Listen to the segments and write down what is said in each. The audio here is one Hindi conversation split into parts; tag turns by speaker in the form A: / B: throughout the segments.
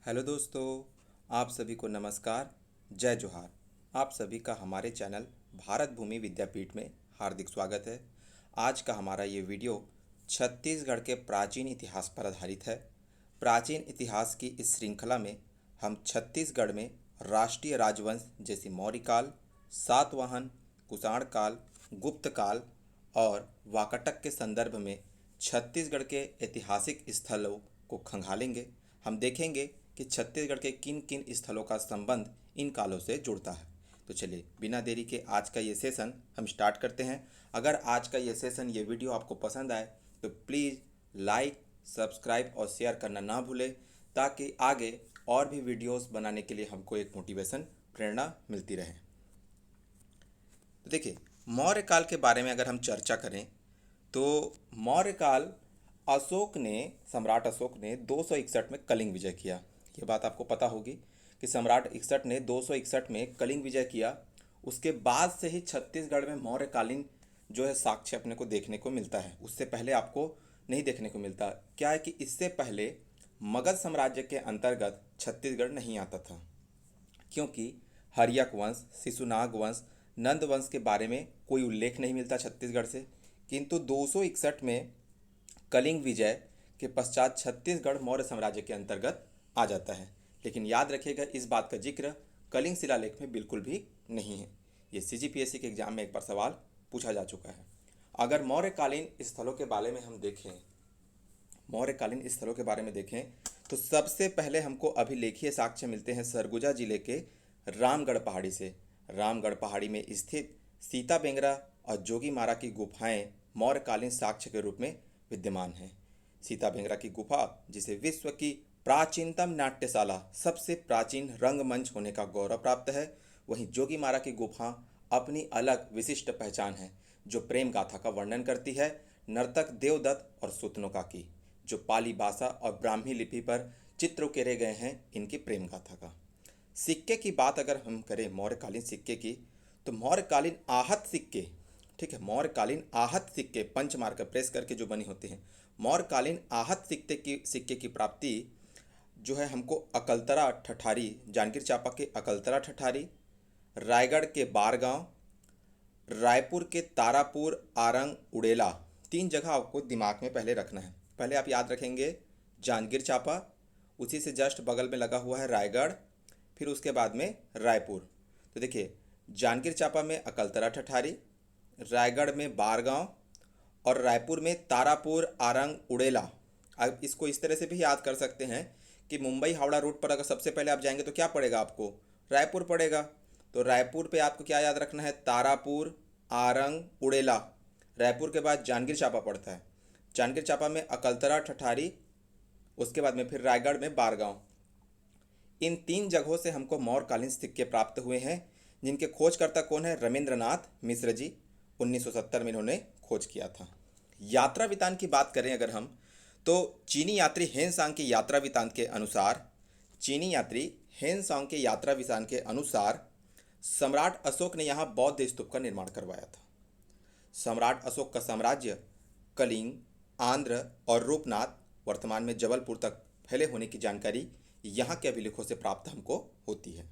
A: हेलो दोस्तों, आप सभी को नमस्कार। जय जोहार। आप सभी का हमारे चैनल भारत भूमि विद्यापीठ में हार्दिक स्वागत है। आज का हमारा ये वीडियो छत्तीसगढ़ के प्राचीन इतिहास पर आधारित है। प्राचीन इतिहास की इस श्रृंखला में हम छत्तीसगढ़ में राष्ट्रीय राजवंश जैसे मौर्य काल, सातवाहन, कुषाण काल, गुप्त काल और वाकाटक के संदर्भ में छत्तीसगढ़ के ऐतिहासिक स्थलों को खंगालेंगे। हम देखेंगे कि छत्तीसगढ़ के किन किन स्थलों का संबंध इन कालों से जुड़ता है। तो चलिए बिना देरी के आज का ये सेशन हम स्टार्ट करते हैं। अगर आज का ये सेशन, ये वीडियो आपको पसंद आए तो प्लीज़ लाइक, सब्सक्राइब और शेयर करना ना भूलें, ताकि आगे और भी वीडियोस बनाने के लिए हमको एक मोटिवेशन, प्रेरणा मिलती रहे। तो देखिए, मौर्य काल के बारे में अगर हम चर्चा करें तो मौर्य काल सम्राट अशोक ने 261 में कलिंग विजय किया। ये बात आपको पता होगी कि सम्राट 61 ने 261 में कलिंग विजय किया। उसके बाद से ही छत्तीसगढ़ में मौर्यकालीन जो है साक्ष्य अपने को देखने को मिलता है। उससे पहले आपको नहीं देखने को मिलता। क्या है कि इससे पहले मगध साम्राज्य के अंतर्गत छत्तीसगढ़ नहीं आता था, क्योंकि हर्यक वंश, शिशुनाग वंश, नंद वंश के बारे में कोई उल्लेख नहीं मिलता छत्तीसगढ़ से। किंतु 261 में कलिंग विजय के पश्चात छत्तीसगढ़ मौर्य साम्राज्य के अंतर्गत आ जाता है। लेकिन याद रखिएगा, इस बात का जिक्र कलिंग शिलालेख में बिल्कुल भी नहीं है। ये सीजीपीएससी के एग्जाम में एक बार सवाल पूछा जा चुका है। अगर मौर्यकालीन स्थलों के बारे में हम देखें, मौर्यकालीन स्थलों के बारे में देखें तो सबसे पहले हमको अभिलेखीय साक्ष्य मिलते हैं सरगुजा जिले के रामगढ़ पहाड़ी से। रामगढ़ पहाड़ी में स्थित सीता बेंगरा और जोगी मारा की गुफाएं मौर्यकालीन साक्ष्य के रूप में विद्यमान हैं। सीता बेंगरा की गुफा, जिसे विश्व की प्राचीनतम नाट्यशाला, सबसे प्राचीन रंगमंच होने का गौरव प्राप्त है, वहीं जोगी मारा की गुफा अपनी अलग विशिष्ट पहचान है, जो प्रेम गाथा का वर्णन करती है, नर्तक देवदत्त और सुतनुका की, जो पाली भाषा और ब्राह्मी लिपि पर चित्र उकेरे गए हैं इनकी प्रेम गाथा का। सिक्के की बात अगर हम करें मौर्यकालीन सिक्के की, तो मौर्यकालीन आहत सिक्के, ठीक है, मौर्यकालीन आहत सिक्के पंच मार्कर प्रेस करके जो बनी होती हैं, मौर्यकालीन आहत सिक्के की प्राप्ति जो है हमको अकलतरा ठठारी, जांजगीर चांपा के अकलतरा ठठारी, रायगढ़ के बारगांव, रायपुर के तारापुर, आरंग, उड़ेला, तीन जगह आपको दिमाग में पहले रखना है। पहले आप याद रखेंगे जांजगीर चांपा, उसी से जस्ट बगल में लगा हुआ है रायगढ़, फिर उसके बाद में रायपुर। तो देखिए, जांजगीर चांपा में अकलतरा ठठारी, रायगढ़ में बारगांव और रायपुर में तारापुर, आरंग, उड़ेला। अब इसको इस तरह से भी याद कर सकते हैं कि मुंबई हावड़ा रूट पर अगर सबसे पहले आप जाएंगे तो क्या पड़ेगा आपको? रायपुर पड़ेगा। तो रायपुर पे आपको क्या याद रखना है? तारापुर, आरंग, उड़ेला। रायपुर के बाद जांजगीर चांपा पड़ता है, जांजगीर चांपा में अकलतरा ठठारी, उसके बाद में फिर रायगढ़ में बारगांव। इन तीन जगहों से हमको मौर्यकालीन सिक्के प्राप्त हुए हैं, जिनके खोजकर्ता कौन है? रविंद्रनाथ मिश्र जी। 1970 में इन्होंने खोज किया था। यात्रा वृत्तांत की बात करें अगर हम, तो चीनी यात्री हेनसांग के यात्रा वृत्तांत के अनुसार, चीनी यात्री हेनसांग के यात्रा वृत्तांत के अनुसार सम्राट अशोक ने यहाँ बौद्ध स्तूप का निर्माण करवाया था। सम्राट अशोक का साम्राज्य कलिंग, आंध्र और रूपनाथ, वर्तमान में जबलपुर तक फैले होने की जानकारी यहाँ के अभिलेखों से प्राप्त हमको होती है।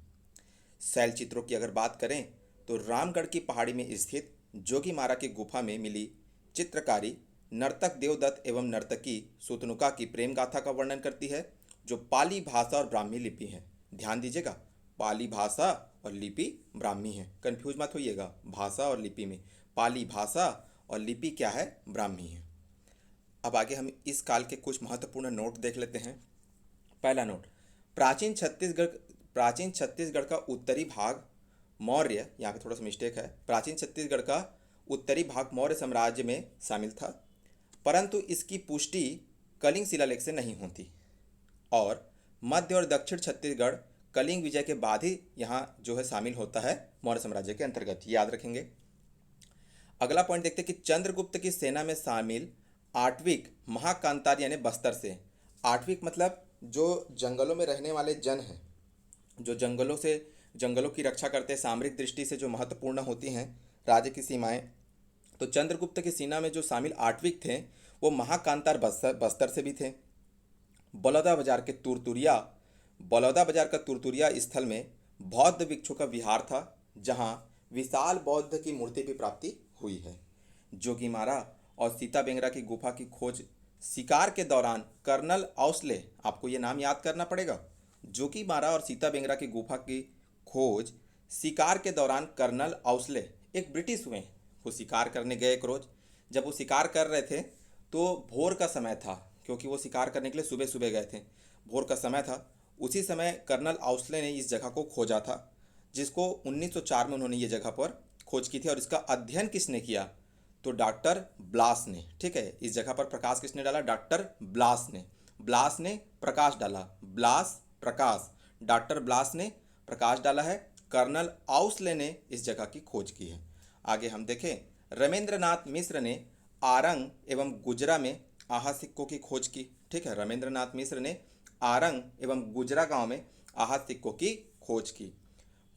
A: शैल चित्रों की अगर बात करें तो रामगढ़ की पहाड़ी में स्थित जोगी मारा की गुफा में मिली चित्रकारी नर्तक देवदत्त एवं नर्तकी सुतनुका की प्रेम गाथा का वर्णन करती है, जो पाली भाषा और ब्राह्मी लिपि है। ध्यान दीजिएगा, पाली भाषा और लिपि ब्राह्मी है, कंफ्यूज मत होइएगा भाषा और लिपि में। पाली भाषा और लिपि क्या है? ब्राह्मी है। अब आगे हम इस काल के कुछ महत्वपूर्ण नोट देख लेते हैं। पहला नोट, प्राचीन छत्तीसगढ़ प्राचीन छत्तीसगढ़ का उत्तरी भाग मौर्य, यहाँ पे थोड़ा सा मिस्टेक है, प्राचीन छत्तीसगढ़ का उत्तरी भाग मौर्य साम्राज्य में शामिल था, परंतु इसकी पुष्टि कलिंग शिलालेख से नहीं होती, और मध्य और दक्षिण छत्तीसगढ़ कलिंग विजय के बाद ही यहाँ जो है शामिल होता है मौर्य साम्राज्य के अंतर्गत। याद रखेंगे। अगला पॉइंट देखते हैं कि चंद्रगुप्त की सेना में शामिल आठवीं महाकांतार यानी बस्तर से। आठवीं मतलब जो जंगलों में रहने वाले जन हैं, जो जंगलों की रक्षा करते हैं, सामरिक दृष्टि से जो महत्वपूर्ण होती हैं राज्य की सीमाएं। तो चंद्रगुप्त की सेना में जो शामिल आठवीं थे वो महाकांतार बस्तर से भी थे। बलौदा बाजार के तुरतुरिया बलौदा बाजार का तुरतुरिया स्थल में बौद्ध भिक्षु का विहार था, जहाँ विशाल बौद्ध की मूर्ति की प्राप्ति हुई है। जोगीमारा और सीता बेंगरा की गुफा की खोज शिकार के दौरान कर्नल औसले, आपको ये नाम याद करना पड़ेगा। जोगीमारा और सीता बेंगरा की गुफा की खोज शिकार के दौरान कर्नल औसले एक ब्रिटिश हुए, वो शिकार करने गए एक रोज़। जब वो शिकार कर रहे थे तो भोर का समय था, क्योंकि वो शिकार करने के लिए सुबह सुबह गए थे, भोर का समय था। उसी समय कर्नल औसले ने इस जगह को खोजा था, जिसको 1904 में उन्होंने ये जगह पर खोज की थी। और इसका अध्ययन किसने किया? तो डॉक्टर ब्लास ने। ठीक है, इस जगह पर प्रकाश किसने डाला? डॉक्टर ब्लास ने। ब्लास ने प्रकाश डाला, ब्लास प्रकाश, डॉक्टर ब्लास ने प्रकाश डाला है। कर्नल औसले ने इस जगह की खोज की है। आगे हम देखें, रमेंद्रनाथ मिश्र ने आरंग एवं गुजरा में आहा सिक्कों की खोज की। ठीक है, रमेंद्रनाथ मिश्र ने आरंग एवं गुजरा गांव में आहा सिक्कों की खोज की।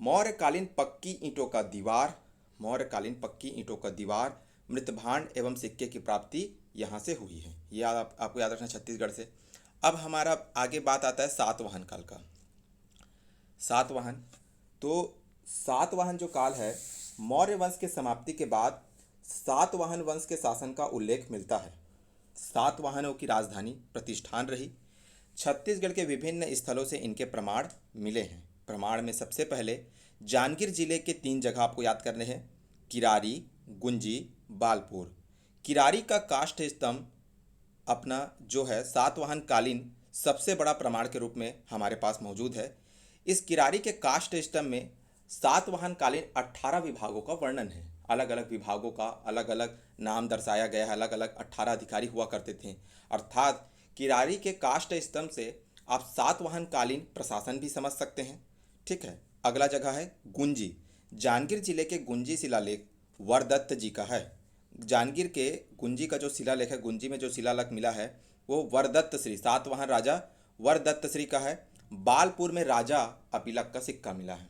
A: मौर्यकालीन पक्की ईंटों का दीवार, मौर्यकालीन पक्की ईंटों का दीवार, मृतभांड एवं सिक्के की प्राप्ति यहाँ से हुई है। ये आपको याद रखना, छत्तीसगढ़ से। अब हमारा आगे बात आता है सातवाहन काल का। सातवाहन, तो सातवाहन जो काल है, मौर्य वंश के समाप्ति के बाद सातवाहन वंश के शासन का उल्लेख मिलता है। सातवाहनों की राजधानी प्रतिष्ठान रही। छत्तीसगढ़ के विभिन्न स्थलों से इनके प्रमाण मिले हैं। प्रमाण में सबसे पहले जांजगीर जिले के 3 जगह आपको याद करने हैं, किरारी, गुंजी, बालपुर। किरारी का काष्ठ स्तंभ अपना जो है सातवाहन कालीन सबसे बड़ा प्रमाण के रूप में हमारे पास मौजूद है। इस किरारी के काष्ठ स्तंभ में सातवाहन कालीन 18 विभागों का वर्णन है। अलग अलग विभागों का अलग अलग नाम दर्शाया गया है, अलग अलग 18 अधिकारी हुआ करते थे। अर्थात किरारी के काष्ठ स्तंभ से आप सातवाहन कालीन प्रशासन भी समझ सकते हैं। ठीक है, अगला जगह है गुंजी। जांजगीर जिले के गुंजी शिलालेख वरदत्त जी का है। जांजगीर के गुंजी का जो शिलालेख है, गुंजी में जो शिलालेख मिला है, वो वरदत्त श्री, सातवाहन राजा वरदत्त श्री का है। बालपुर में राजा अपिलक का सिक्का मिला है।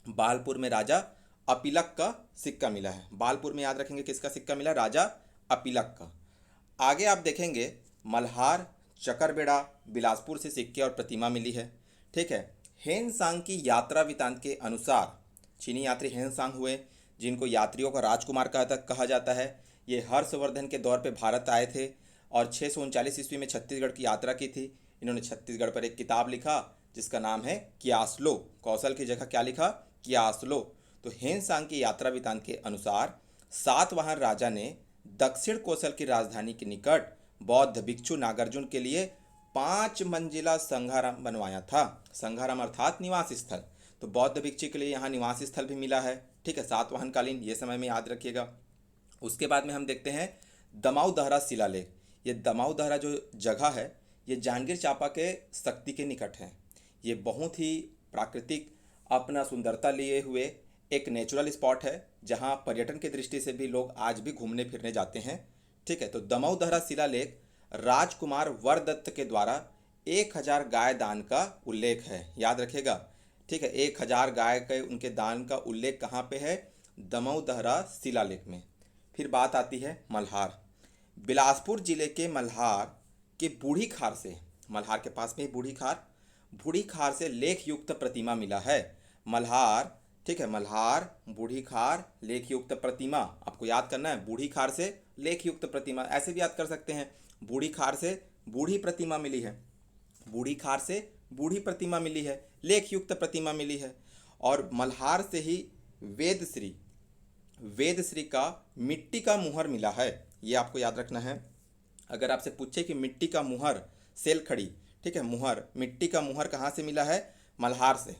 A: बालपुर में राजा अपिलक का सिक्का मिला है। बालपुर में याद रखेंगे किसका सिक्का मिला? राजा अपिलक का। आगे आप देखेंगे मल्हार, चकरबेड़ा, बिलासपुर से सिक्के और प्रतिमा मिली है। ठीक है, हेन सांग की यात्रा वृत्तांत के अनुसार चीनी यात्री हेन सांग हुए, जिनको यात्रियों का राजकुमार कहा जाता है। ये हर्षवर्धन के दौर पे भारत आए थे और 639 ईस्वी में छत्तीसगढ़ की यात्रा की थी। इन्होंने छत्तीसगढ़ पर एक किताब लिखा जिसका नाम है कियासलो। कौशल की जगह क्या लिखा? कियासलो। तो हेन सांग की यात्रा वृत्तांत के अनुसार सातवाहन राजा ने दक्षिण कौशल की राजधानी के निकट बौद्ध भिक्षु नागार्जुन के लिए 5 मंजिला संघाराम बनवाया था। संघाराम अर्थात निवास स्थल। तो बौद्ध भिक्षु के लिए यहाँ निवास स्थल भी मिला है। ठीक है, सातवाहन कालीन, ये समय में याद रखिएगा। उसके बाद में हम देखते हैं दमाऊ दहरा शिलालेख। ये दमाऊ दहरा जो जगह है, ये जांजगीर चांपा के शक्ति के निकट है। ये बहुत ही प्राकृतिक अपना सुंदरता लिए हुए एक नेचुरल स्पॉट है, जहाँ पर्यटन की दृष्टि से भी लोग आज भी घूमने फिरने जाते हैं। ठीक है, तो दमाऊ दहरा शिलालेख राजकुमार वरदत्त के द्वारा 1000 गाय दान का उल्लेख है, याद रखेगा। ठीक है, 1000 गाय के उनके दान का उल्लेख कहाँ पे है? दमाऊ दहरा शिलालेख में। फिर बात आती है मल्हार। बिलासपुर जिले के मल्हार के बूढ़ी खार से, मल्हार के पास में बूढ़ी खार से लेख युक्त प्रतिमा मिला है। मल्हार, ठीक है, मल्हार, बूढ़ी खार, लेख युक्त प्रतिमा, आपको याद करना है। बूढ़ी खार से लेख युक्त प्रतिमा, ऐसे भी याद कर सकते हैं। बूढ़ी खार से बूढ़ी प्रतिमा मिली है, बूढ़ी खार से बूढ़ी प्रतिमा मिली है, लेख युक्त प्रतिमा मिली है। और मल्हार से ही वेदश्री का मिट्टी का मुहर मिला है, ये आपको याद रखना है। अगर आपसे पूछे कि मिट्टी का मुहर, सेलखड़ी, ठीक है, मुहर, मिट्टी का मुहर कहाँ से मिला है? मल्हार से।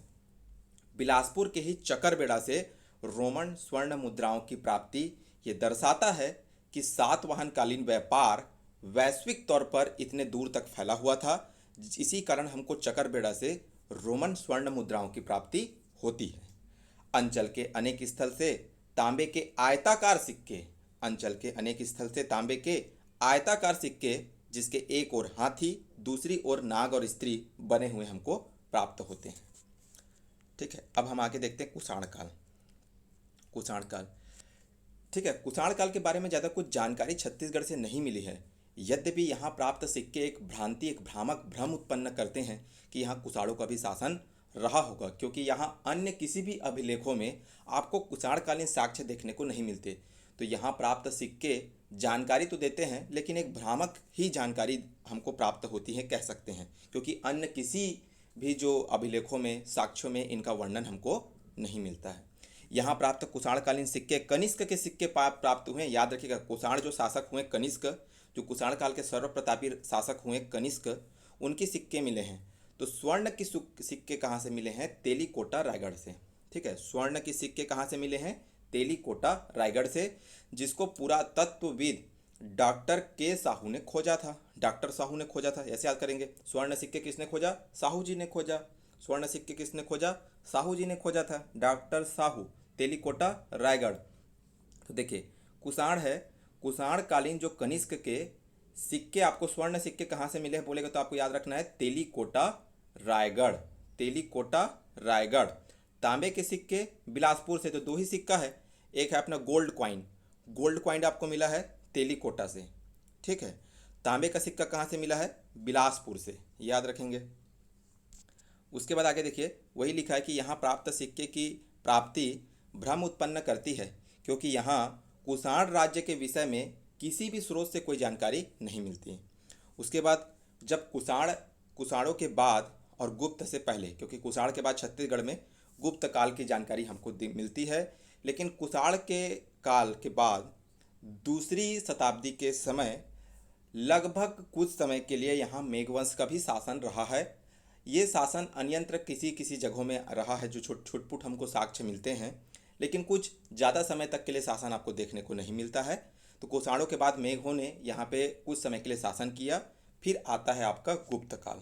A: बिलासपुर के ही चकरबेड़ा से रोमन स्वर्ण मुद्राओं की प्राप्ति ये दर्शाता है कि सातवाहन कालीन व्यापार वैश्विक तौर पर इतने दूर तक फैला हुआ था। इसी कारण हमको चकरबेड़ा से रोमन स्वर्ण मुद्राओं की प्राप्ति होती है। अंचल के अनेक स्थल से तांबे के आयताकार सिक्के, अंचल के अनेक स्थल से तांबे के आयताकार सिक्के, जिसके एक ओर हाथी, दूसरी ओर नाग और स्त्री बने हुए हमको प्राप्त होते हैं। ठीक है, अब हम आगे देखते हैं कुषाण काल। कुषाण काल, ठीक है, कुषाण काल के बारे में ज़्यादा कुछ जानकारी छत्तीसगढ़ से नहीं मिली है। यद्यपि यहाँ प्राप्त सिक्के एक भ्रांति, एक भ्रामक भ्रम उत्पन्न करते हैं कि यहाँ कुषाणों का भी शासन रहा होगा, क्योंकि यहाँ अन्य किसी भी अभिलेखों में आपको कुषाणकालीन साक्ष्य देखने को नहीं मिलते। तो यहाँ प्राप्त सिक्के जानकारी तो देते हैं, लेकिन एक भ्रामक ही जानकारी हमको प्राप्त होती है कह सकते हैं, क्योंकि अन्य किसी भी जो अभिलेखों में, साक्ष्यों में इनका वर्णन हमको नहीं मिलता है। यहाँ प्राप्त कुषाणकालीन सिक्के कनिष्क के सिक्के प्राप्त हुए। याद रखिएगा, कुषाण जो शासक हुए कनिष्क, जो कुषाण काल के सर्वप्रतापी शासक हुए कनिष्क, उनके सिक्के मिले हैं। तो स्वर्ण की सिक्के कहाँ से मिले हैं? तेलीकोटा रायगढ़ से। ठीक है, स्वर्ण के सिक्के कहाँ से मिले हैं? तेलीकोटा रायगढ़ से, जिसको पुरातत्वविद डॉक्टर के साहू ने खोजा था। डॉक्टर साहू ने खोजा था, ऐसे याद करेंगे। स्वर्ण सिक्के किसने खोजा? साहू जी ने खोजा। स्वर्ण सिक्के किसने खोजा? साहू जी ने खोजा था, डॉक्टर साहू, तेलीकोटा रायगढ़। तो देखिए, कुषाण है, कुषाण कालीन जो कनिष्क के सिक्के आपको स्वर्ण सिक्के कहाँ से मिले हैं बोलेगा तो आपको याद रखना है तेलीकोटा रायगढ़। तेलीकोटा रायगढ़। तांबे के सिक्के बिलासपुर से, तो दो ही सिक्का है, एक है अपना गोल्ड कॉइन। गोल्ड कॉइन आपको मिला है तेलीकोटा से। ठीक है, तांबे का सिक्का कहाँ से मिला है? बिलासपुर से, याद रखेंगे। उसके बाद आगे देखिए, वही लिखा है कि यहाँ प्राप्त सिक्के की प्राप्ति भ्रम उत्पन्न करती है, क्योंकि यहाँ कुषाण राज्य के विषय में किसी भी स्रोत से कोई जानकारी नहीं मिलती। उसके बाद जब कुषाणों के बाद और गुप्त से पहले, क्योंकि कुषाण के बाद छत्तीसगढ़ में गुप्त काल की जानकारी हमको मिलती है, लेकिन कुषाण के काल के बाद दूसरी शताब्दी के समय लगभग कुछ समय के लिए यहाँ मेघवंश का भी शासन रहा है। ये शासन अन्यंत्र किसी किसी जगहों में रहा है, जो छुटपुट हमको साक्ष्य मिलते हैं, लेकिन कुछ ज़्यादा समय तक के लिए शासन आपको देखने को नहीं मिलता है। तो कुषाणों के बाद मेघों ने यहाँ पे कुछ समय के लिए शासन किया। फिर आता है आपका गुप्त काल।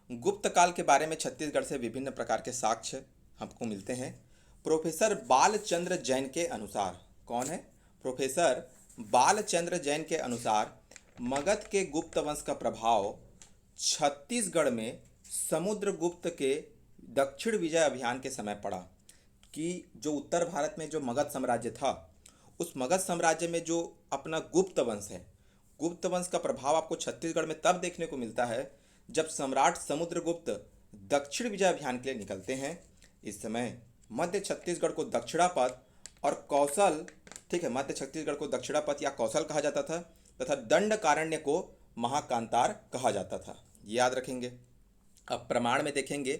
A: गुप्त काल के बारे में छत्तीसगढ़ से विभिन्न प्रकार के साक्ष्य हमको मिलते हैं। प्रोफेसर बालचंद्र जैन के अनुसार, कौन है? प्रोफेसर बालचंद्र जैन के अनुसार मगध के गुप्त वंश का प्रभाव छत्तीसगढ़ में समुद्रगुप्त के दक्षिण विजय अभियान के समय पड़ा। कि जो उत्तर भारत में जो मगध साम्राज्य था, उस मगध साम्राज्य में जो अपना गुप्त वंश है, गुप्त वंश का प्रभाव आपको छत्तीसगढ़ में तब देखने को मिलता है जब सम्राट समुद्रगुप्त दक्षिण विजय अभियान के लिए निकलते हैं। इस समय मध्य छत्तीसगढ़ को दक्षिणापथ और कौशल, ठीक है, मध्य छत्तीसगढ़ को दक्षिणापथ या कौशल कहा जाता था, तथा दंडकारण्य को महाकांतार कहा जाता था, याद रखेंगे। अब प्रमाण में देखेंगे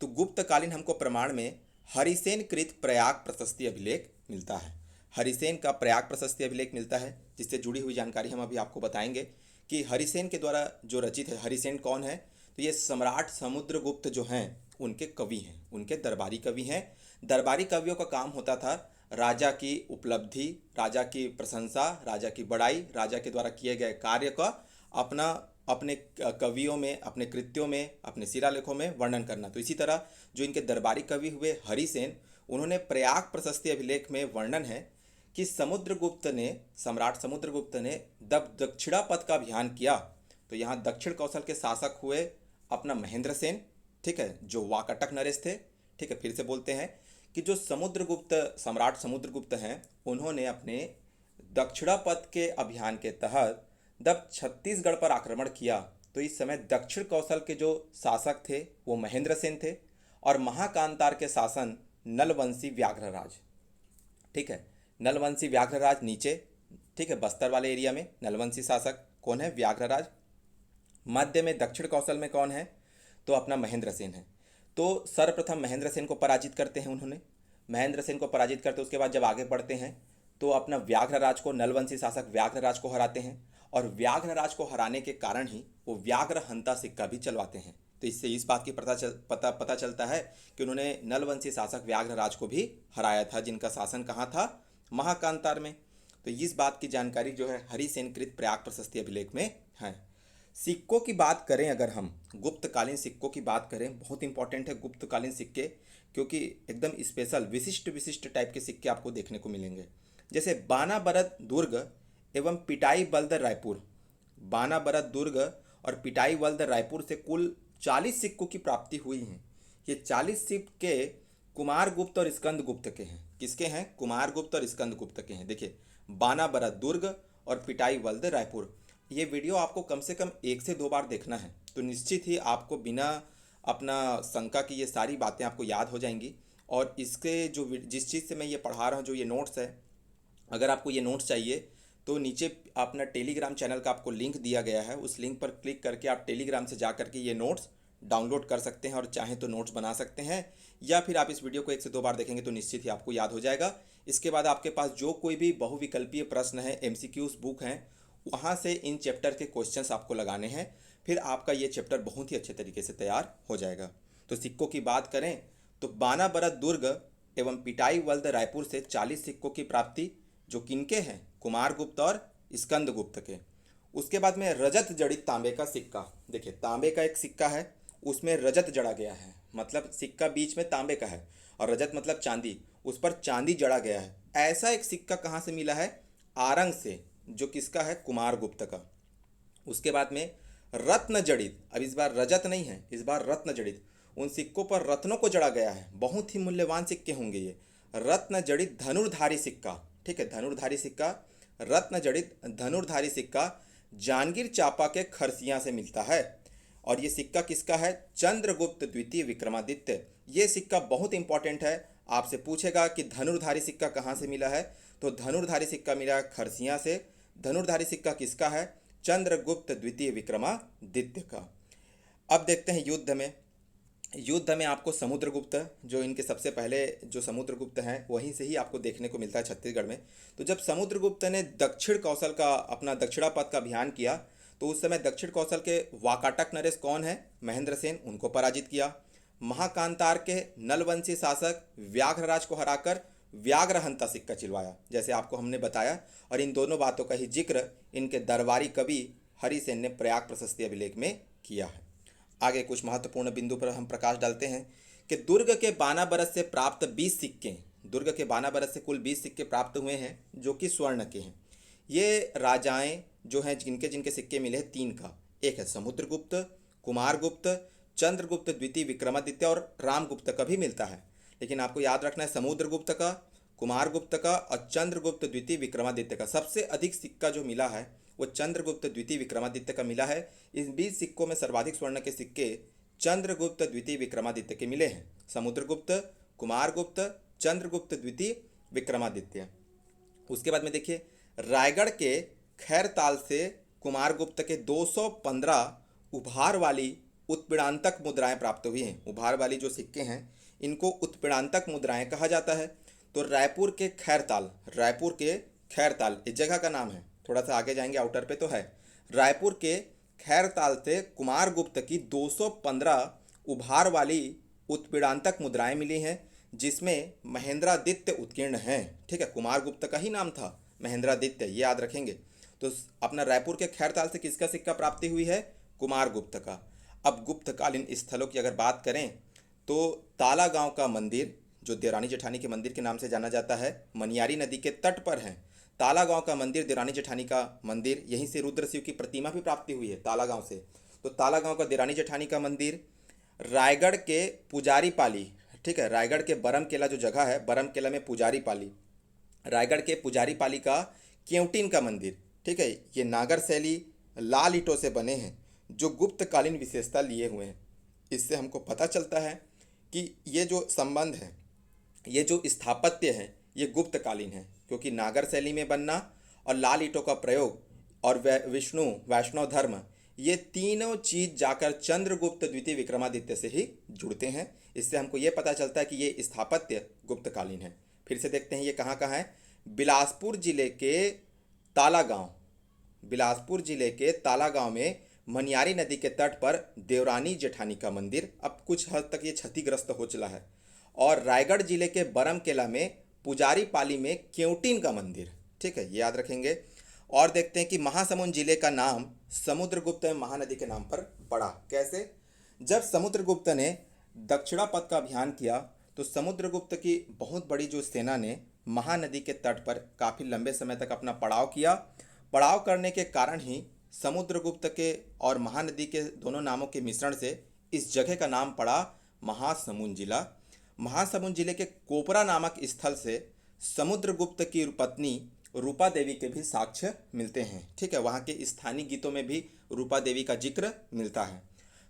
A: तो गुप्तकालीन हमको प्रमाण में हरिसेन कृत प्रयाग प्रशस्ति अभिलेख मिलता है। हरिसेन का प्रयाग प्रशस्ति अभिलेख मिलता है, जिससे जुड़ी हुई जानकारी हम अभी आपको बताएंगे कि हरिसेन के द्वारा जो रचित है। हरिसेन कौन है? तो ये सम्राट समुद्रगुप्त जो हैं उनके कवि हैं, उनके दरबारी कवि हैं। दरबारी कवियों का काम होता था राजा की उपलब्धि, राजा की प्रशंसा, राजा की बड़ाई, राजा के द्वारा किए गए कार्य का अपने कवियों में, अपने कृत्यों में, अपने शिलालेखों में वर्णन करना। तो इसी तरह जो इनके दरबारी कवि हुए हरिसेन, उन्होंने प्रयाग प्रशस्ति अभिलेख में वर्णन है कि सम्राट समुद्रगुप्त ने जब दक्षिणापथ का अभियान किया तो यहाँ दक्षिण कौशल के शासक हुए अपना महेंद्र सेन, ठीक है, जो वाकाटक नरेश थे। ठीक है, फिर से बोलते हैं कि जो सम्राट समुद्रगुप्त हैं, उन्होंने अपने दक्षिणापथ के अभियान के तहत जब छत्तीसगढ़ पर आक्रमण किया तो इस समय दक्षिण कौशल के जो शासक थे वो महेंद्र सेन थे और महाकांतार के शासन नलवंशी व्याघ्रराज। ठीक है, नलवंशी व्याघ्रराज नीचे, ठीक है, बस्तर वाले एरिया में नलवंशी शासक कौन है? व्याघ्रराज। मध्य में दक्षिण कौशल में कौन है? तो अपना महेंद्र सेन है। तो सर्वप्रथम महेंद्र सेन को पराजित करते हैं उन्होंने। महेंद्र सेन को पराजित करते उसके बाद जब आगे बढ़ते हैं तो अपना व्याघ्रराज को, नलवंशी शासक व्याघ्रराज को हराते हैं, और व्याघ्रराज को हराने के कारण ही वो व्याघ्रहंता सिक्का भी चलवाते हैं। तो इससे इस बात की पता चलता है कि उन्होंने नलवंशी शासक व्याघ्रराज को भी हराया था, जिनका शासन कहाँ था? महाकांतार में। तो इस बात की जानकारी जो है हरिसेन कृत प्रयाग प्रशस्ति अभिलेख में है। सिक्कों की बात करें, अगर हम गुप्तकालीन सिक्कों की बात करें, बहुत इंपॉर्टेंट है गुप्तकालीन सिक्के, क्योंकि एकदम स्पेशल विशिष्ट टाइप के सिक्के आपको देखने को मिलेंगे। जैसे बानाबरद दुर्ग एवं पिटाई बल्द रायपुर, बानाबरद दुर्ग और पिटाई बल्द रायपुर से कुल 40 सिक्कों की प्राप्ति हुई है। ये 40 सिक्के कुमारगुप्त और स्कंदगुप्त के हैं। किसके हैं? कुमारगुप्त और स्कंदगुप्त के हैं। देखिए, बानाबरद दुर्ग और पिटाई बल्द रायपुर। ये वीडियो आपको कम से कम 1 से 2 बार देखना है, तो निश्चित ही आपको बिना अपना शंका की ये सारी बातें आपको याद हो जाएंगी। और इसके जो जिस चीज़ से मैं ये पढ़ा रहा हूँ, जो ये नोट्स है, अगर आपको ये नोट्स चाहिए तो नीचे अपना टेलीग्राम चैनल का आपको लिंक दिया गया है, उस लिंक पर क्लिक करके आप टेलीग्राम से जा करके ये नोट्स डाउनलोड कर सकते हैं और चाहें तो नोट्स बना सकते हैं, या फिर आप इस वीडियो को 1 से 2 बार देखेंगे तो निश्चित ही आपको याद हो जाएगा। इसके बाद आपके पास जो कोई भी बहुविकल्पीय प्रश्न है, एमसीक्यूज बुक हैं, वहाँ से इन चैप्टर के क्वेश्चंस आपको लगाने हैं, फिर आपका ये चैप्टर बहुत ही अच्छे तरीके से तैयार हो जाएगा। तो सिक्कों की बात करें तो बानाबरत दुर्ग एवं पिटाई वल्द रायपुर से 40 सिक्कों की प्राप्ति, जो किनके हैं, कुमारगुप्त और स्कंदगुप्त के। उसके बाद में रजत जड़ित तांबे का सिक्का, देखिए तांबे का एक सिक्का है, उसमें रजत जड़ा गया है, मतलब सिक्का बीच में तांबे का है और रजत मतलब चांदी, उस पर चांदी जड़ा गया है। ऐसा एक सिक्का कहाँ से मिला है, आरंग से, जो किसका है, कुमारगुप्त का। उसके बाद में रत्न जड़ित, अब इस बार रजत नहीं है, इस बार रत्न जड़ित, उन सिक्कों पर रत्नों को जड़ा गया है, बहुत ही मूल्यवान सिक्के होंगे ये। रत्न जड़ित धनुर्धारी सिक्का, ठीक है, धनुर्धारी सिक्का, रत्न जड़ित धनुर्धारी सिक्का जांगीर चांपा के खरसिया से मिलता है। और ये सिक्का किसका है, चंद्रगुप्त द्वितीय विक्रमादित्य। ये सिक्का बहुत इंपॉर्टेंट है, आपसे पूछेगा कि धनुर्धारी सिक्का कहाँ से मिला है, तो धनुर्धारी सिक्का मिला खरसिया से। धनुर्धारी सिक्का किसका है, चंद्रगुप्त द्वितीय विक्रमादित्य का। अब देखते हैं युद्ध में। युद्ध में आपको समुद्रगुप्त, जो इनके सबसे पहले जो समुद्रगुप्त हैं वहीं से ही आपको देखने को मिलता है छत्तीसगढ़ में। तो जब समुद्रगुप्त ने दक्षिण कौशल का, अपना दक्षिणापथ का अभियान किया, तो उस समय दक्षिण कौशल के वाकाटक नरेश कौन है, महेंद्र सेन, उनको पराजित किया। महाकांतार के नलवंशी शासक व्याघ्रराज को हराकर व्याघ्रहंता सिक्का चिलवाया, जैसे आपको हमने बताया। और इन दोनों बातों का ही जिक्र इनके दरबारी कवि हरिसेन ने प्रयाग प्रशस्ति अभिलेख में किया है। आगे कुछ महत्वपूर्ण बिंदु पर हम प्रकाश डालते हैं कि दुर्ग के बानाबरस से प्राप्त 20 सिक्के, दुर्ग के बानाबरस से कुल 20 सिक्के प्राप्त हुए हैं, जो कि स्वर्ण के हैं। ये राजाएं जो हैं, जिनके जिनके सिक्के मिले हैं, 3 का, एक है समुद्रगुप्त, कुमारगुप्त, चंद्रगुप्त द्वितीय विक्रमादित्य और रामगुप्त का भी मिलता है। लेकिन आपको याद रखना है समुद्रगुप्त का, कुमारगुप्त का और चंद्रगुप्त द्वितीय विक्रमादित्य का। सबसे अधिक सिक्का जो मिला है वो चंद्रगुप्त द्वितीय विक्रमादित्य का मिला है। इन 20 सिक्कों में सर्वाधिक स्वर्ण के सिक्के चंद्रगुप्त द्वितीय विक्रमादित्य के मिले हैं। समुद्रगुप्त, कुमारगुप्त, चंद्रगुप्त द्वितीय विक्रमादित्य। उसके बाद में देखिए, रायगढ़ के खैरताल से कुमारगुप्त के 215 उभार वाली उत्पीड़ांतक मुद्राएं प्राप्त हुई हैं। उभार वाली जो सिक्के हैं इनको उत्पीड़ांतक मुद्राएं कहा जाता है। तो रायपुर के खैरताल, रायपुर के खैरताल इस जगह का नाम है, थोड़ा सा आगे जाएंगे आउटर पे तो है। रायपुर के खैरताल से कुमारगुप्त की 215 उभार वाली उत्पीड़ांतक मुद्राएं मिली हैं, जिसमें महेंद्रादित्य उत्कीर्ण हैं। ठीक है, कुमारगुप्त का ही नाम था महेंद्रादित्य, ये याद रखेंगे। तो अपना रायपुर के खैरताल से किसका सिक्का प्राप्ति हुई है, कुमारगुप्त का। अब गुप्तकालीन स्थलों की अगर बात करें तो ताला गांव का मंदिर, जो देवरानी जेठानी के मंदिर के नाम से जाना जाता है, मनियारी नदी के तट पर है। ताला गांव का मंदिर, देवरानी जेठानी का मंदिर, यहीं से रुद्रशिव की प्रतिमा भी प्राप्ति हुई है ताला गांव से। तो ताला गांव का देवरानी जेठानी का मंदिर, रायगढ़ के पुजारी पाली, ठीक है, रायगढ़ के बरम केला जो जगह है, बरम केला में पुजारी पाली, रायगढ़ के पुजारी पाली का केवटीन का मंदिर, ठीक है, ये नागर शैली लाल ईंटों से बने हैं, जो गुप्तकालीन विशेषता लिए हुए हैं। इससे हमको पता चलता है कि ये जो संबंध है, ये जो स्थापत्य है, ये गुप्तकालीन है, क्योंकि नागर शैली में बनना और लाल ईंटों का प्रयोग और विष्णु वैष्णव धर्म, ये तीनों चीज जाकर चंद्रगुप्त द्वितीय विक्रमादित्य से ही जुड़ते हैं। इससे हमको ये पता चलता है कि ये स्थापत्य गुप्तकालीन है। फिर से देखते हैं ये कहाँ कहाँ है। बिलासपुर जिले के ताला गांव, बिलासपुर जिले के ताला गांव में मनियारी नदी के तट पर देवरानी जेठानी का मंदिर, अब कुछ हद तक ये क्षतिग्रस्त हो चला है। और रायगढ़ जिले के बरम केला में पुजारी पाली में केवटीन का मंदिर, ठीक है, ये याद रखेंगे। और देखते हैं कि महासमुंद जिले का नाम समुद्रगुप्त महानदी के नाम पर पड़ा। कैसे, जब समुद्रगुप्त ने दक्षिणापथ का अभियान किया तो समुद्रगुप्त की बहुत बड़ी जो सेना ने महानदी के तट पर काफ़ी लंबे समय तक अपना पड़ाव किया। पड़ाव करने के कारण ही समुद्रगुप्त के और महानदी के दोनों नामों के मिश्रण से इस जगह का नाम पड़ा महासमुंद जिला। महासमुंद जिले के कोपरा नामक स्थल से समुद्रगुप्त की पत्नी रूपा देवी के भी साक्ष्य मिलते हैं। ठीक है, वहाँ के स्थानीय गीतों में भी रूपा देवी का जिक्र मिलता है।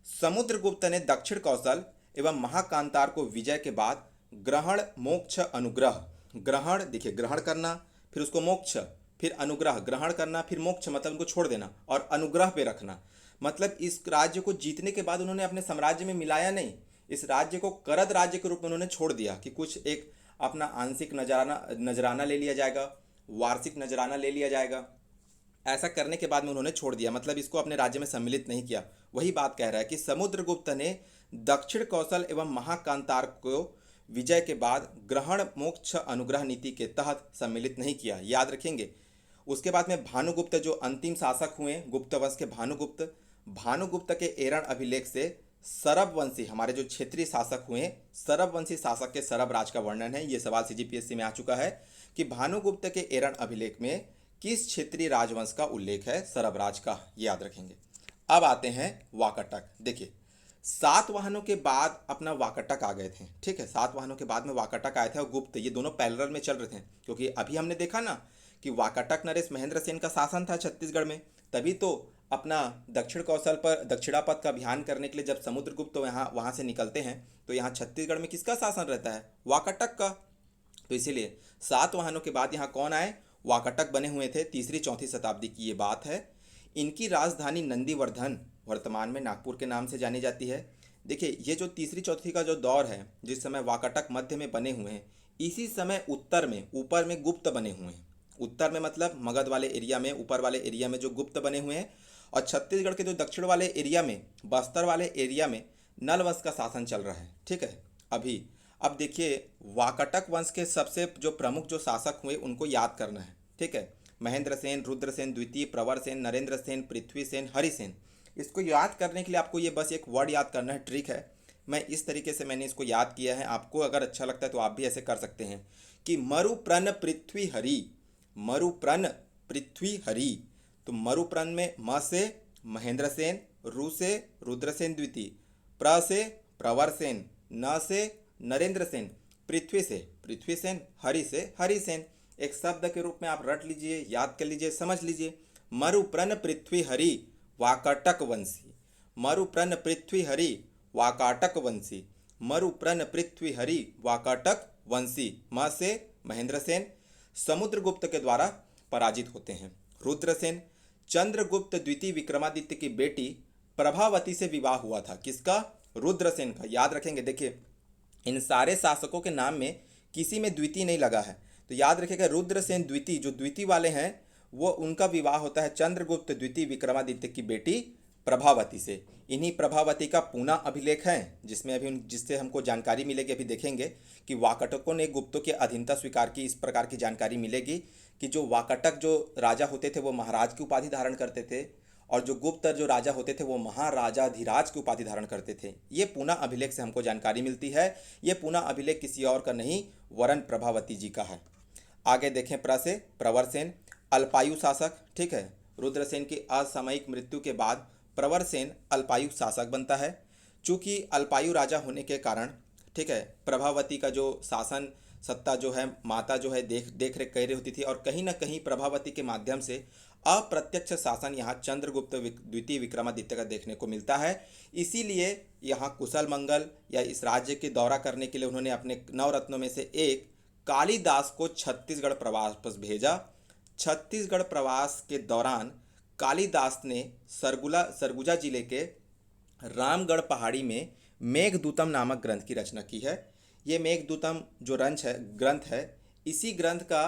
A: समुद्रगुप्त ने दक्षिण कौशल एवं महाकांतार को विजय के बाद ग्रहण मोक्ष अनुग्रह, ग्रहण देखिए ग्रहण करना, फिर उसको मोक्ष, फिर अनुग्रह, ग्रहण करना फिर मोक्ष मतलब उनको छोड़ देना, और अनुग्रह पे रखना, मतलब इस राज्य को जीतने के बाद उन्होंने अपने साम्राज्य में मिलाया नहीं, इस राज्य को करद राज्य के रूप में उन्होंने छोड़ दिया कि कुछ एक अपना आंशिक नजराना ले लिया जाएगा, वार्षिक नजराना ले लिया जाएगा। ऐसा करने के बाद में उन्होंने छोड़ दिया, मतलब इसको अपने राज्य में सम्मिलित नहीं किया। वही बात कह रहा है कि समुद्रगुप्त ने दक्षिण कौशल एवं महाकांतार को विजय के बाद ग्रहण मोक्ष अनुग्रह नीति के तहत सम्मिलित नहीं किया, याद रखेंगे। उसके बाद में भानुगुप्त जो अंतिम शासक हुए गुप्त वंश के, भानुगुप्त के एरण अभिलेख से सरब वंशी, हमारे जो क्षेत्रीय शासक हुए सरब वंशी शासक के सरब राज का वर्णन है। ये सवाल सीजीपीएससी में आ चुका है कि भानुगुप्त के एरण अभिलेख में किस क्षेत्रीय राजवंश का उल्लेख है, सरब राज का, याद रखेंगे। अब आते हैं वाकाटक। देखिए सातवाहनों के बाद अपना वाकाटक आ गए थे। ठीक है, सातवाहनों के बाद में वाकाटक आए थे और गुप्त, ये दोनों पैरेलल में चल रहे थे, क्योंकि अभी हमने देखा ना कि वाकाटक नरेश महेंद्र सेन का शासन था छत्तीसगढ़ में, तभी तो अपना दक्षिण कौशल पर दक्षिणापथ का अभियान करने के लिए जब समुद्रगुप्त तो वहाँ से निकलते हैं तो यहाँ छत्तीसगढ़ में किसका शासन रहता है, वाकाटक का। तो इसीलिए सातवाहनों के बाद यहाँ कौन आए, वाकाटक बने हुए थे। तीसरी चौथी शताब्दी की ये बात है। इनकी राजधानी नंदीवर्धन वर्तमान में नागपुर के नाम से जानी जाती है। देखिए ये जो तीसरी चौथी का जो दौर है, जिस समय वाकाटक मध्य में बने हुए हैं, इसी समय उत्तर में ऊपर में गुप्त बने हुए हैं। उत्तर में मतलब मगध वाले एरिया में, ऊपर वाले एरिया में जो गुप्त बने हुए हैं, और छत्तीसगढ़ के जो दक्षिण वाले एरिया में, बस्तर वाले एरिया में नल वंश का शासन चल रहा है। ठीक है, अभी अब देखिए वाकाटक वंश के सबसे जो प्रमुख जो शासक हुए उनको याद करना है। ठीक है, महेंद्र सेन, रुद्रसेन द्वितीय, प्रवर सेन, नरेंद्र सेन, पृथ्वी सेन, हरिसेन। इसको याद करने के लिए आपको ये बस एक वर्ड याद करना है, ट्रिक है। मैं इस तरीके से मैंने इसको याद किया है, आपको अगर अच्छा लगता है तो आप भी ऐसे कर सकते हैं कि मरुप्रन पृथ्वी हरि, मरुप्रन पृथ्वी हरि। तो मरुप्रन में म से महेंद्र सेन, रु से रुद्रसेन द्वितीय, प्र से प्रवर सेन, न से नरेंद्र सेन, पृथ्वी से पृथ्वी सेन, हरि से हरि सेन। एक शब्द के रूप में आप रट लीजिए, याद कर लीजिए, समझ लीजिए। मरुप्रन पृथ्वी हरि वाकाटक वंशी, मरुप्रन पृथ्वी हरि वाकाटक वंशी, मरुप्रन पृथ्वी हरि वाकाटक वंशी। म से महेंद्र सेन समुद्रगुप्त के द्वारा पराजित होते हैं। रुद्रसेन चंद्रगुप्त द्वितीय विक्रमादित्य की बेटी प्रभावती से विवाह हुआ था। किसका, रुद्रसेन का, याद रखेंगे। देखिए इन सारे शासकों के नाम में किसी में द्वितीय नहीं लगा है, तो याद रखिएगा रुद्रसेन द्वितीय, जो द्वितीय वाले हैं वो उनका विवाह होता है चंद्रगुप्त द्वितीय विक्रमादित्य की बेटी प्रभावती से। इन्हीं प्रभावती का पूना अभिलेख है, जिसमें अभी जिससे हमको जानकारी मिलेगी, अभी देखेंगे कि वाकाटकों ने गुप्तों की अधीनता स्वीकार की। इस प्रकार की जानकारी मिलेगी कि जो वाकाटक जो राजा होते थे वो महाराज की उपाधि धारण करते थे, और जो गुप्त जो राजा होते थे वो महाराजाधिराज की उपाधि धारण करते थे। ये पूना अभिलेख से हमको जानकारी मिलती है। ये पूना अभिलेख किसी और का नहीं, वरन प्रभावती जी का है। आगे देखें, प्र से प्रवर सेन अल्पायु शासक। ठीक है, रुद्रसेन की असामयिक मृत्यु के बाद प्रवर सेन अल्पायु शासक बनता है। चूँकि अल्पायु राजा होने के कारण, ठीक है, प्रभावती का जो शासन सत्ता जो है, माता जो है देख रेख कर रही होती थी, और कहीं ना कहीं प्रभावती के माध्यम से अप्रत्यक्ष शासन यहाँ चंद्रगुप्त द्वितीय विक्रमादित्य का देखने को मिलता है। इसीलिए यहाँ कुशल मंगल या इस राज्य के दौरा करने के लिए उन्होंने अपने नवरत्नों में से एक कालिदास को छत्तीसगढ़ प्रवास पर भेजा। छत्तीसगढ़ प्रवास के दौरान कालिदास ने सरगुजा जिले के रामगढ़ पहाड़ी में मेघदूतम नामक ग्रंथ की रचना की है। ये मेघदूतम जो ग्रंथ है, इसी ग्रंथ का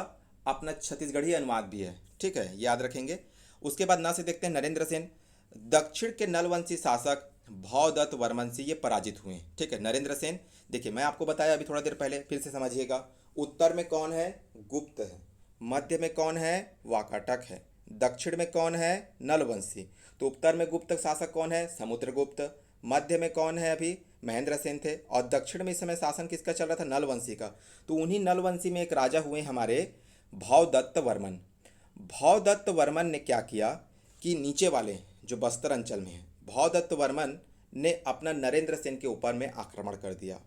A: अपना छत्तीसगढ़ी अनुवाद भी है। ठीक है, याद रखेंगे। उसके बाद ना से देखते हैं नरेंद्र सेन, दक्षिण के नलवंशी शासक भौदत्त वर्मन से ये पराजित हुए। ठीक है, नरेंद्र सेन, देखिए मैं आपको बताया अभी थोड़ा देर पहले, फिर से समझिएगा। उत्तर में कौन है, गुप्त है। मध्य में कौन है, वाकाटक है। दक्षिण में कौन है, नलवंशी। तो उत्तर में गुप्त शासक कौन है, समुद्रगुप्त। मध्य में कौन है, अभी महेंद्र सेन थे, और दक्षिण में इस समय शासन किसका चल रहा था, नलवंशी का। तो उन्हीं नलवंशी में एक राजा हुए हमारे भौदत्त वर्मन। भौदत्त वर्मन ने क्या किया कि नीचे वाले जो बस्तर अंचल में है, भौदत्त वर्मन ने अपना नरेंद्र सेन के ऊपर में आक्रमण कर दिया।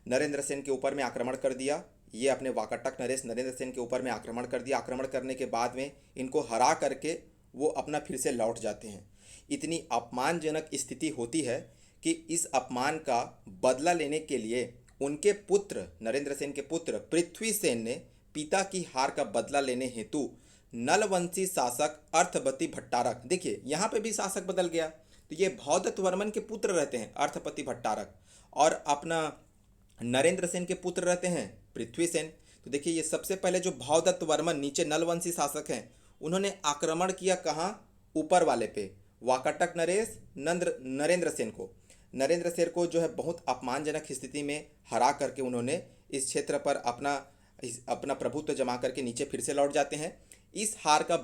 A: नरेंद्र सेन के ऊपर में आक्रमण कर दिया। ये अपने वाकाटक नरेश नरेंद्र सेन के ऊपर में आक्रमण कर दिया। आक्रमण करने के बाद में इनको हरा करके वो अपना फिर से लौट जाते हैं। इतनी अपमानजनक स्थिति होती है कि इस अपमान का बदला लेने के लिए उनके पुत्र नरेंद्र सेन के पुत्र पृथ्वी सेन ने पिता की हार का बदला लेने हेतु नलवंशी शासक अर्थपति भट्टारक, देखिए यहाँ पे भी शासक बदल गया, तो ये भौदत्त वर्मन के पुत्र रहते हैं अर्थपति भट्टारक, और अपना नरेंद्र सेन के पुत्र रहते हैं पृथ्वी सेन। तो देखिए ये सबसे पहले जो भौदत्त वर्मन नीचे नलवंशी शासक हैं, उन्होंने आक्रमण किया कहाँ, ऊपर वाले पे, वाकाटक नरेश नरेंद्र सेन को। नरेंद्र सेन को जो है बहुत अपमानजनक स्थिति में हरा करके उन्होंने इस क्षेत्र पर अपना प्रभुत्व जमा करके नीचे फिर से लौट जाते हैं। इस हार का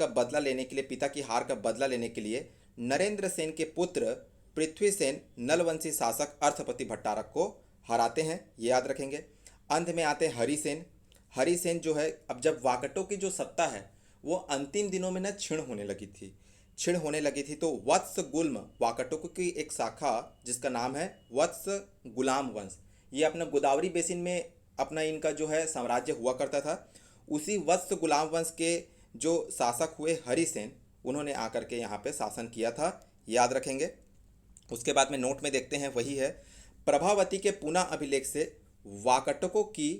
A: बदला लेने के लिए, पिता की हार का बदला लेने के लिए नरेंद्र सेन के पुत्र पृथ्वी सेन नलवंशी शासक अर्थपति भट्टारक को हराते हैं, ये याद रखेंगे। अंत में आते हैं हरिसेन। हरिसेन जो है, अब जब वाकटों की जो सत्ता है वो अंतिम दिनों में क्षीण होने लगी थी, तो वत्स गुल्म वाकटों की एक शाखा जिसका नाम है वत्स गुलाम वंश, ये अपना गोदावरी बेसिन में अपना इनका जो है साम्राज्य हुआ करता था। उसी वत्स गुलाम वंश के जो शासक हुए हरिसेन, उन्होंने आकर के यहाँ पे शासन किया था, याद रखेंगे। उसके बाद में नोट में देखते हैं, वही है प्रभावती के पुनः अभिलेख से वाकटकों की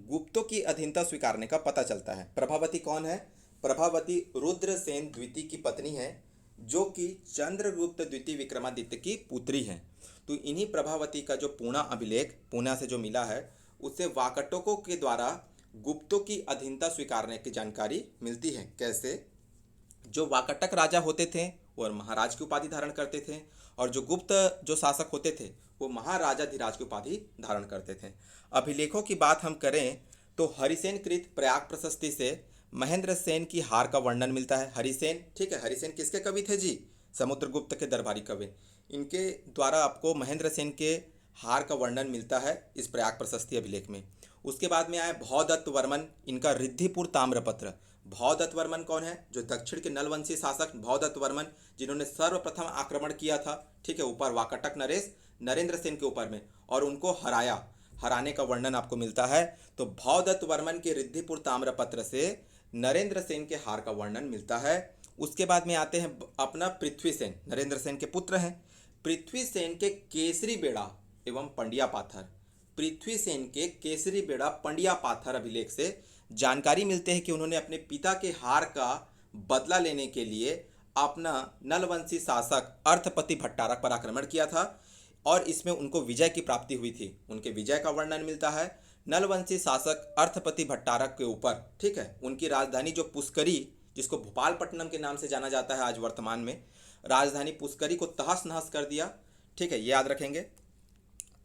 A: गुप्तों की अधीनता स्वीकारने का पता चलता है। प्रभावती कौन है? प्रभावती रुद्रसेन द्वितीय की पत्नी है, जो कि चंद्रगुप्त द्वितीय विक्रमादित्य की पुत्री हैं। तो इन्हीं प्रभावती का जो पूर्णा अभिलेख पूर्णा से जो मिला है, उससे वाकटकों के द्वारा गुप्तों की अधीनता स्वीकारने की जानकारी मिलती है। कैसे? जो वाकटक राजा होते थे वो महाराज की उपाधि धारण करते थे, और जो गुप्त जो शासक होते थे वो महाराजाधिराज की उपाधि धारण करते थे। अभिलेखों की बात हम करें तो हरिसेन कृत प्रयाग प्रशस्ति से महेंद्र सेन की हार का वर्णन मिलता है। हरिसेन, ठीक है, हरिसेन किसके कवि थे जी? समुद्रगुप्त के दरबारी कवि। इनके द्वारा आपको महेंद्र सेन के हार का वर्णन मिलता है इस प्रयाग प्रशस्ति अभिलेख में। उसके बाद में आए भौदत्त वर्मन, इनका रिद्धिपुर ताम्रपत्र। भौदत्त वर्मन कौन है? जो दक्षिण के नलवंशी शासक भौदत्त वर्मन, जिन्होंने सर्वप्रथम आक्रमण किया था, ठीक है, ऊपर वाकाटक नरेश नरेंद्र सेन के ऊपर में, और उनको हराने का वर्णन आपको मिलता है। तो भौदत्त वर्मन के रिद्धिपुर ताम्रपत्र से नरेंद्र सेन के हार का वर्णन मिलता है। उसके बाद में आते हैं अपना पृथ्वी सेन, नरेंद्र सेन के पुत्र हैं। पृथ्वी सेन के केसरी बेड़ा एवं पंडिया पाथर, पृथ्वी सेन के केसरी बेड़ा पंडिया पाथर अभिलेख से जानकारी मिलते हैं कि उन्होंने अपने पिता के हार का बदला लेने के लिए अपना नलवंशी शासक अर्थपति भट्टारक पर आक्रमण किया था, और इसमें उनको विजय की प्राप्ति हुई थी। उनके विजय का वर्णन मिलता है नलवंशी शासक अर्थपति भट्टारक के ऊपर, ठीक है। उनकी राजधानी जो पुष्करी, जिसको भोपालपट्टनम के नाम से जाना जाता है आज वर्तमान में, राजधानी पुष्करी को तहस नहस कर दिया, ठीक है, ये याद रखेंगे।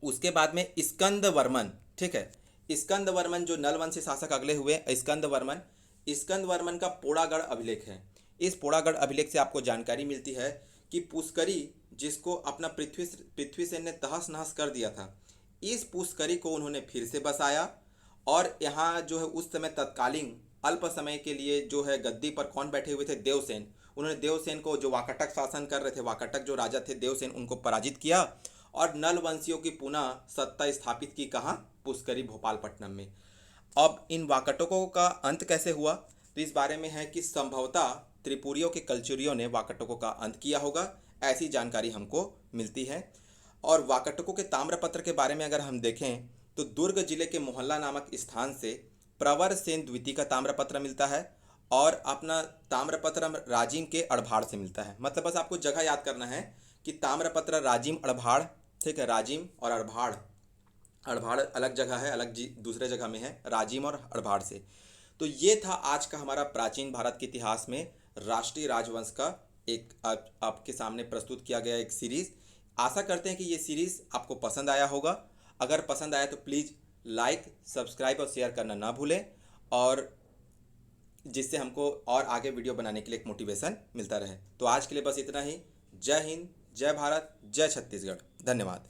A: उसके बाद में स्कंद वर्मन, ठीक है, स्कंद वर्मन जो नलवंशी शासक अगले हुए, स्कंद वर्मन का पोड़ागढ़ अभिलेख है। इस पोड़ागढ़ अभिलेख से आपको जानकारी मिलती है कि पुष्करी, जिसको अपना पृथ्वी सेन ने तहस नहस कर दिया था, इस पुष्करी को उन्होंने फिर से बसाया, और यहाँ जो है उस समय तत्कालीन अल्प समय के लिए जो है गद्दी पर कौन बैठे हुए थे? देवसेन। उन्होंने देवसेन को, जो वाकाटक शासन कर रहे थे, वाकाटक जो राजा थे देवसेन, उनको पराजित किया और नलवंशियों की पुनः सत्ता स्थापित की। कहाँ? पुष्करी भोपालपट्टनम में। अब इन वाकाटकों का अंत कैसे हुआ, तो इस बारे में है कि संभवतः त्रिपुरियों के कलचुरियों ने वाकाटकों का अंत किया होगा, ऐसी जानकारी हमको मिलती है। और वाकाटकों के ताम्रपत्र के बारे में अगर हम देखें तो दुर्ग जिले के मोहल्ला नामक स्थान से प्रवर सेन द्वितीय का ताम्रपत्र मिलता है, और अपना ताम्रपत्र राजिम के अड़भाड़ से मिलता है। मतलब बस आपको जगह याद करना है कि ताम्रपत्र राजिम अड़भाड़, ठीक है, राजिम और अड़भाड़, अड़भाड़ अलग जगह है, अलग दूसरे जगह में है, राजिम और अड़भाड़ से। तो ये था आज का हमारा प्राचीन भारत के इतिहास में राष्ट्रीय राजवंश का एक आपके सामने प्रस्तुत किया गया एक सीरीज़। आशा करते हैं कि ये सीरीज़ आपको पसंद आया होगा। अगर पसंद आया तो प्लीज़ लाइक, सब्सक्राइब और शेयर करना ना भूलें, और जिससे हमको और आगे वीडियो बनाने के लिए एक मोटिवेशन मिलता रहे। तो आज के लिए बस इतना ही। जय हिंद, जय भारत, जय छत्तीसगढ़। धन्यवाद।